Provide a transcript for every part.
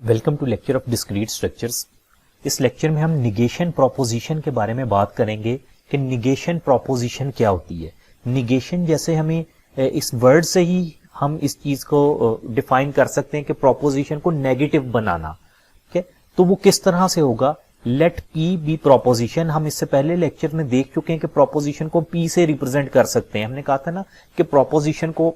Welcome to lecture of discrete structures. इस lecture में हम निगेशन प्रोपोजिशन के बारे में बात करेंगे कि निगेशन प्रोपोजिशन क्या होती है। निगेशन जैसे हमें इस वर्ड से ही हम इस चीज को डिफाइन कर सकते हैं कि प्रोपोजिशन को नेगेटिव बनाना। ठीक है, तो वो किस तरह से होगा। Let p be proposition. हम इससे पहले लेक्चर में देख चुके हैं कि प्रोपोजिशन को पी से रिप्रेजेंट कर सकते हैं। हमने कहा था ना कि प्रोपोजिशन को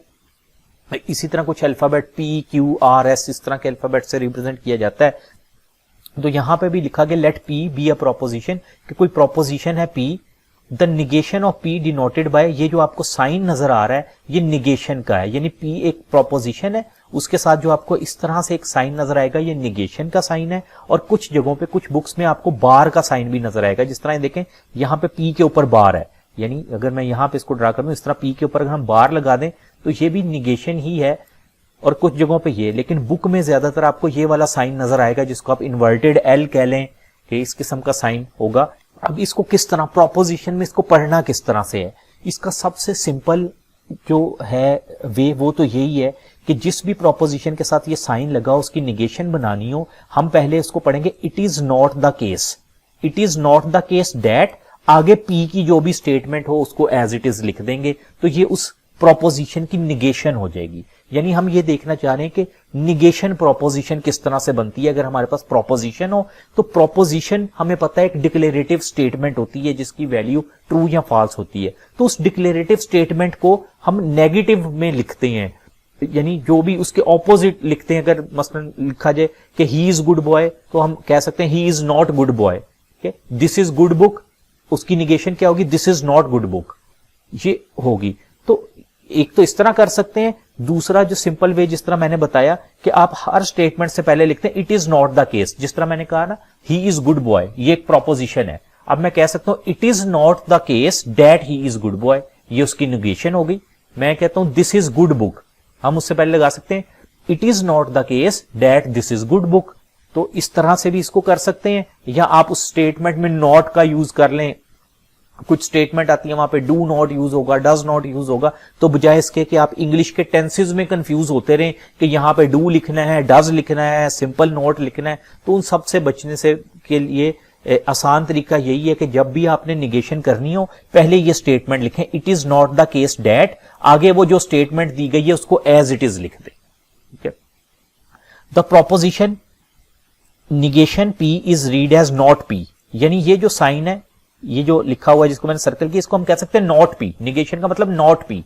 इसी तरह कुछ alphabet P Q R S इस तरह के अल्फाबेट से रिप्रेजेंट किया जाता है। तो यहां पे भी लिखा गया let p be a proposition, कि कोई प्रोपोजिशन है p, the negation of p denoted by, ये जो आपको साइन नजर आ रहा है ये निगेशन का है। यानी पी एक प्रोपोजिशन है, उसके साथ जो आपको इस तरह से एक साइन नजर आएगा ये निगेशन का साइन है। और कुछ जगहों पे कुछ बुक्स में आपको बार का साइन भी नजर आएगा। जिस तरह देखें यहाँ पे पी के ऊपर बार है, यानी अगर मैं यहाँ पे इसको ड्रा कर दूं इस तरह पी के ऊपर अगर हम बार लगा दें तो ये भी निगेशन ही है। और कुछ जगहों पे ये, लेकिन बुक में ज्यादातर आपको ये वाला साइन नजर आएगा जिसको आप इन्वर्टेड एल कह लें कि इस किस्म का साइन होगा। अब इसको किस तरह प्रोपोजिशन में इसको पढ़ना किस तरह से है, इसका सबसे सिंपल जो है वे वो तो यही है कि जिस भी प्रोपोजिशन के साथ ये साइन लगा उसकी निगेशन बनानी हो, हम पहले इसको पढ़ेंगे it is not the case. It is not the case that, आगे पी की जो भी स्टेटमेंट हो उसको एज इट इज लिख देंगे, तो ये उस प्रोपोजिशन की निगेशन हो जाएगी। यानी हम ये देखना चाह रहे हैं कि निगेशन प्रोपोजिशन किस तरह से बनती है। अगर हमारे पास प्रोपोजिशन हो तो प्रोपोजिशन हमें पता है एक डिक्लेरेटिव स्टेटमेंट होती है जिसकी वैल्यू ट्रू या फॉल्स होती है। तो उस डिक्लेरेटिव स्टेटमेंट को हम नेगेटिव में लिखते हैं, यानी जो भी उसके ऑपोजिट लिखते हैं। अगर मसलन लिखा जाए कि ही इज गुड बॉय तो हम कह सकते हैं he is not good boy. This is good book, उसकी निगेशन क्या होगी, this is not good book, ये होगी। तो एक तो इस तरह कर सकते हैं। दूसरा जो सिंपल वे जिस तरह मैंने बताया कि आप हर स्टेटमेंट से पहले लिखते हैं it is not the case. जिस तरह मैंने कहा ना ही इज गुड बॉय, ये एक प्रोपोजिशन है। अब मैं कह सकता हूं it is not the case that he is good boy, ये उसकी निगेशन हो गई। मैं कहता हूं दिस इज गुड बुक, हम उससे पहले लगा सकते हैं it is not the case that this is good book. तो इस तरह से भी इसको कर सकते हैं। या आप उस स्टेटमेंट में नॉट का यूज कर लें। कुछ स्टेटमेंट आती है वहां पे डू नॉट यूज होगा, डज नॉट यूज होगा, तो बजाय इसके कि आप इंग्लिश के टेंसेस में कंफ्यूज होते रहें कि यहां पे डू लिखना है, डज लिखना है, सिंपल नॉट लिखना है, तो उन सब से बचने से के लिए आसान तरीका यही है कि जब भी आपने निगेशन करनी हो पहले ये स्टेटमेंट लिखें it is not the case that, आगे वो जो स्टेटमेंट दी गई है उसको एज इट इज लिख दें। ठीक है, the proposition negation p is read as not p, यानी ये जो साइन है, ये जो लिखा हुआ है जिसको मैंने सर्कल किया, इसको हम कह सकते हैं नॉट पी। निगेशन का मतलब not P.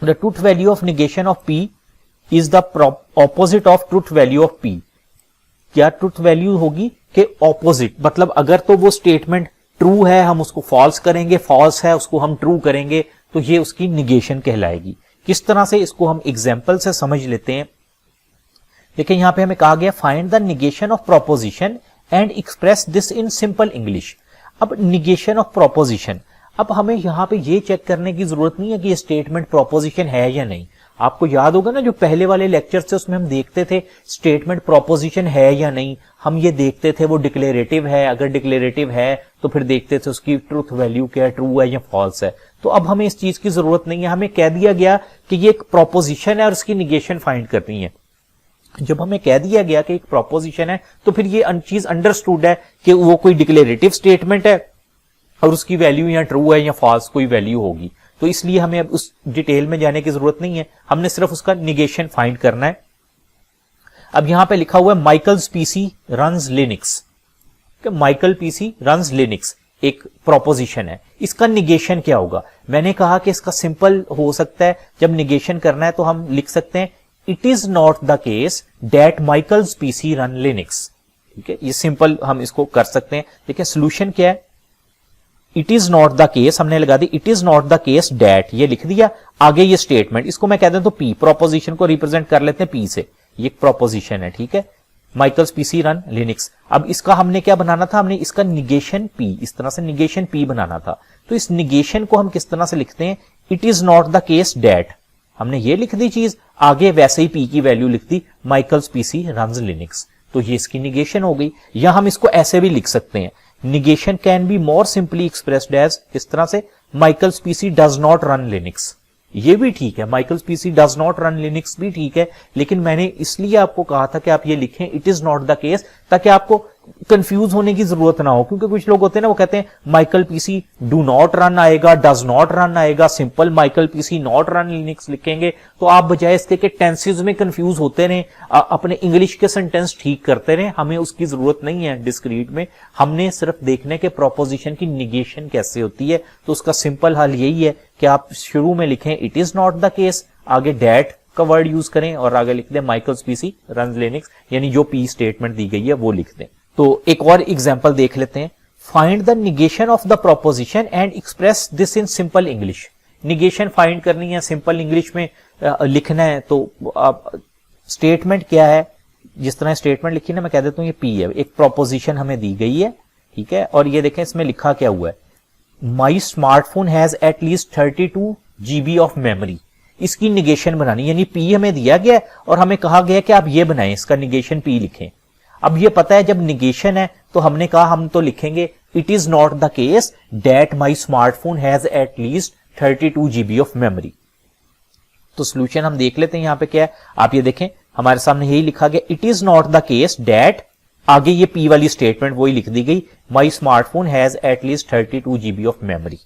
The truth value of negation of P is the opposite of truth value of P. क्या ट्रूथ वैल्यू होगी कि ऑपोजिट, मतलब अगर तो वो स्टेटमेंट ट्रू है हम उसको फॉल्स करेंगे, फॉल्स है उसको हम ट्रू करेंगे, तो ये उसकी निगेशन कहलाएगी। किस तरह से, इसको हम एग्जाम्पल से समझ लेते हैं। देखिए यहां पे हमें कहा गया find the negation of proposition and express this in simple English. अब निगेशन ऑफ प्रोपोजिशन, अब हमें यहां पे ये चेक करने की जरूरत नहीं है कि ये स्टेटमेंट प्रोपोजिशन है या नहीं। आपको याद होगा ना जो पहले वाले लेक्चर थे उसमें हम देखते थे स्टेटमेंट प्रोपोजिशन है या नहीं, हम ये देखते थे वो डिक्लेरेटिव है, अगर डिक्लेरेटिव है तो फिर देखते थे उसकी ट्रूथ वैल्यू क्या है, ट्रू है या फॉल्स है। तो अब हमें इस चीज की जरूरत नहीं है, हमें कह दिया गया कि ये एक प्रोपोजिशन है और उसकी निगेशन फाइंड करनी है। जब हमें कह दिया गया कि एक प्रोपोजिशन है तो फिर ये चीज अंडरस्टूड है कि वो कोई डिक्लेरेटिव स्टेटमेंट है और उसकी वैल्यू या ट्रू है या फॉल्स कोई वैल्यू होगी। तो इसलिए हमें अब उस डिटेल में जाने की जरूरत नहीं है, हमने सिर्फ उसका निगेशन फाइंड करना है। अब यहां पे लिखा हुआ है Michael's PC runs Linux. Michael PC runs Linux एक प्रोपोजिशन है, इसका निगेशन क्या होगा। मैंने कहा कि इसका सिंपल हो सकता है, जब निगेशन करना है तो हम लिख सकते हैं it is not the case that Michael's PC run Linux. ठीक है, ये सिंपल हम इसको कर सकते हैं। देखिए सोल्यूशन क्या है, it is not the case हमने लगा दी, it is not the case that ये लिख दिया, आगे ये स्टेटमेंट, इसको मैं कहता हूं तो पी, प्रोपोजिशन को रिप्रेजेंट कर लेते हैं पी से, ये प्रोपोजिशन है। ठीक है, माइकल्स पीसी रन लिनक्स। अब इसका हमने क्या बनाना था, हमने इसका निगेशन पी, इस तरह से निगेशन पी बनाना था। तो इस निगेशन को हम किस तरह से लिखते हैं, it is not the case that, हमने ये लिख दी चीज, आगे वैसे ही पी की वैल्यू लिख दी माइकल्स पीसी रन्स लिनक्स, तो ये इसकी निगेशन हो गई। या हम इसको ऐसे भी लिख सकते हैं, negation can be more simply expressed as, इस तरह से Michael's PC does not run Linux, ये भी ठीक है, Michael's PC does not run Linux भी ठीक है, लेकिन मैंने इसलिए आपको कहा था कि आप ये लिखें it is not the case, ताकि आपको कंफ्यूज होने की जरूरत ना हो। क्योंकि कुछ लोग होते हैं ना, वो कहते हैं Michael PC do not run आएगा, डज नॉट रन आएगा, simple Michael PC not run Linux लिखेंगे, तो आप बजाय इसके कि टेंसेज में कंफ्यूज होते रहे, अपने इंग्लिश के सेंटेंस ठीक करते रहे। हमें उसकी जरूरत नहीं है डिस्क्रीट में, हमने सिर्फ देखने के प्रोपोजिशन की निगेशन कैसे होती है। तो उसका सिंपल हल यही है कि आप शुरू में लिखें it is not the case, आगे डैट का वर्ड यूज करें और आगे लिख दें माइकल्स पीसी रन लिनक्स, यानी जो पी स्टेटमेंट दी गई है वो लिख दें। तो एक और एग्जांपल देख लेते हैं। Find the negation of the proposition and express this in simple English. Negation find करनी है, सिंपल इंग्लिश में लिखना है। तो स्टेटमेंट क्या है, जिस तरह स्टेटमेंट लिखी ना, मैं कह देता हूं ये पी है, एक प्रोपोजिशन हमें दी गई है, ठीक है। और ये देखें इसमें लिखा क्या हुआ है, my smartphone has at least 32 GB of memory. इसकी निगेशन बनानी, यानी पी हमें दिया गया और हमें कहा गया कि आप ये बनाएं, इसका निगेशन पी लिखें। अब ये पता है जब निगेशन है तो हमने कहा हम तो लिखेंगे it is not the case that my smartphone has at least 32 GB of memory. तो सोल्यूशन हम देख लेते हैं यहां पे क्या है। आप ये देखें हमारे सामने यही लिखा गया, it is not the case that, आगे ये पी वाली स्टेटमेंट वही लिख दी गई, my smartphone has at least 32 GB of memory.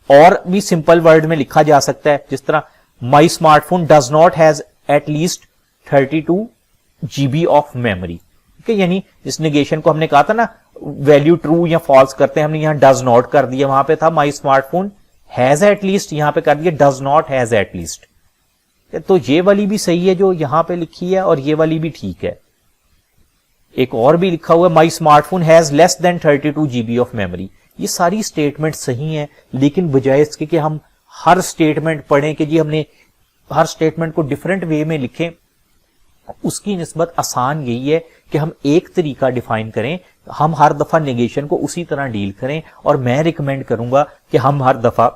और भी सिंपल वर्ड में लिखा जा सकता है, जिस तरह my smartphone does not has at least 32 GB of memory. यानी इस नेगेशन को हमने कहा था ना, वैल्यू ट्रू या फॉल्स करते हैं, हमने यहां डज नॉट कर दिया, वहां पे था माई स्मार्टफोन हैज एट लीस्ट, यहां पे कर दिया does not has at least. तो ये वाली भी सही है जो यहां पे लिखी है, और ये वाली भी ठीक है। एक और भी लिखा हुआ है, my smartphone has less than 32 GB of memory. ये सारी स्टेटमेंट सही हैं, लेकिन बजाय इसके कि हम हर स्टेटमेंट पढ़ें कि जी हमने हर स्टेटमेंट को डिफरेंट वे में लिखें, उसकी निस्बत आसान यही है कि हम एक तरीका डिफाइन करें, हम हर दफा नेगेशन को उसी तरह डील करें। और मैं रिकमेंड करूंगा कि हम हर दफा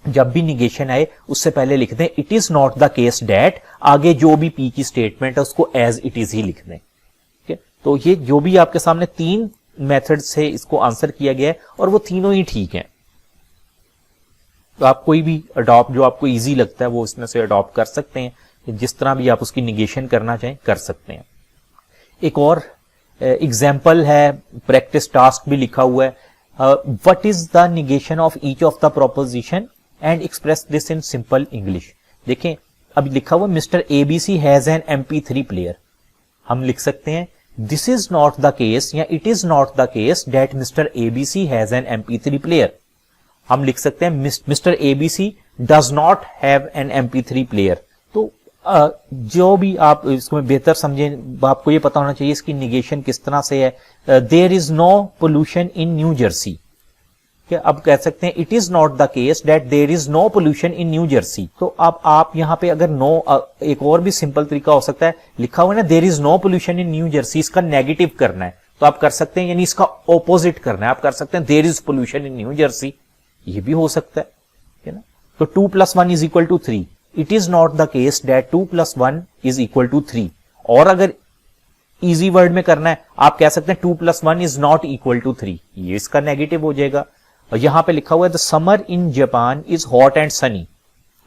जब भी निगेशन आए उससे पहले लिख दें it is not the case that, आगे जो भी पी की स्टेटमेंट है उसको एज इट इज ही लिख दें। तो ये जो भी आपके सामने 3 मेथड से इसको आंसर किया गया है, और वो तीनों ही ठीक हैं। तो आप कोई भी अडॉप्ट जो आपको इजी लगता है वो इसमें से अडॉप्ट कर सकते हैं, जिस तरह भी आप उसकी निगेशन करना चाहें कर सकते हैं। एक और एग्जाम्पल है, प्रैक्टिस टास्क भी लिखा हुआ है, what is the negation of each of the proposition and express this in simple English. देखें अब लिखा हुआ Mr ABC has an MP3 player. हम लिख सकते हैं this is not the case या it is not the case that Mr ABC has an MP3 player. हम लिख सकते हैं Mr ABC does not have an MP3 player. तो जो भी आप इसमें बेहतर समझें, आपको ये पता होना चाहिए इसकी निगेशन किस तरह से है। There is no pollution in New Jersey. अब कह सकते हैं it is not the case that there is no pollution in New Jersey. तो अब आप यहां पे अगर नो, एक और भी सिंपल तरीका हो सकता है, लिखा हुआ है ना there is no pollution in New Jersey, इसका नेगेटिव करना है तो आप कर सकते हैं, यानी इसका ऑपोजिट करना है, आप कर सकते हैं there is pollution in New Jersey, ये भी हो सकता है ना। तो 2 + 1 = 3, it is not the case that 2 + 1 = 3। और अगर इजी वर्ड में करना है आप कह सकते हैं 2 + 1 इज नॉट इक्वल टू 3, ये इसका नेगेटिव हो जाएगा। और यहां पे लिखा हुआ है the summer in Japan is hot and Sunny,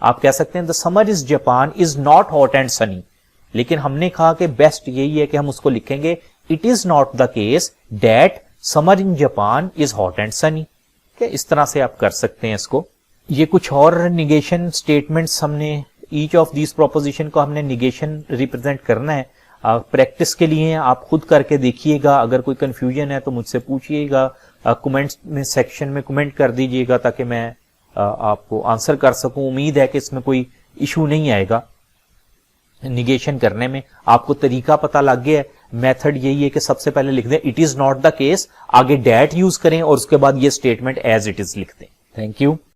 आप कह सकते हैं the summer is Japan is not hot and Sunny, लेकिन हमने कहा कि बेस्ट यही है कि हम उसको लिखेंगे it is not the case that summer in Japan is hot and Sunny. इस तरह से आप कर सकते हैं इसको। ये कुछ और निगेशन स्टेटमेंट्स, हमने ईच ऑफ दिस प्रोपोजिशन को हमने निगेशन रिप्रेजेंट करना है। प्रैक्टिस के लिए आप खुद करके देखिएगा, अगर कोई कंफ्यूजन है तो मुझसे पूछिएगा, कमेंट्स में सेक्शन में कमेंट कर दीजिएगा ताकि मैं आपको आंसर कर सकूं। उम्मीद है कि इसमें कोई इशू नहीं आएगा निगेशन करने में। आपको तरीका पता लग गया है, मेथड यही है कि सबसे पहले लिख दें it is not the case, आगे डैट यूज करें और उसके बाद ये स्टेटमेंट एज इट इज लिख दें। Thank you.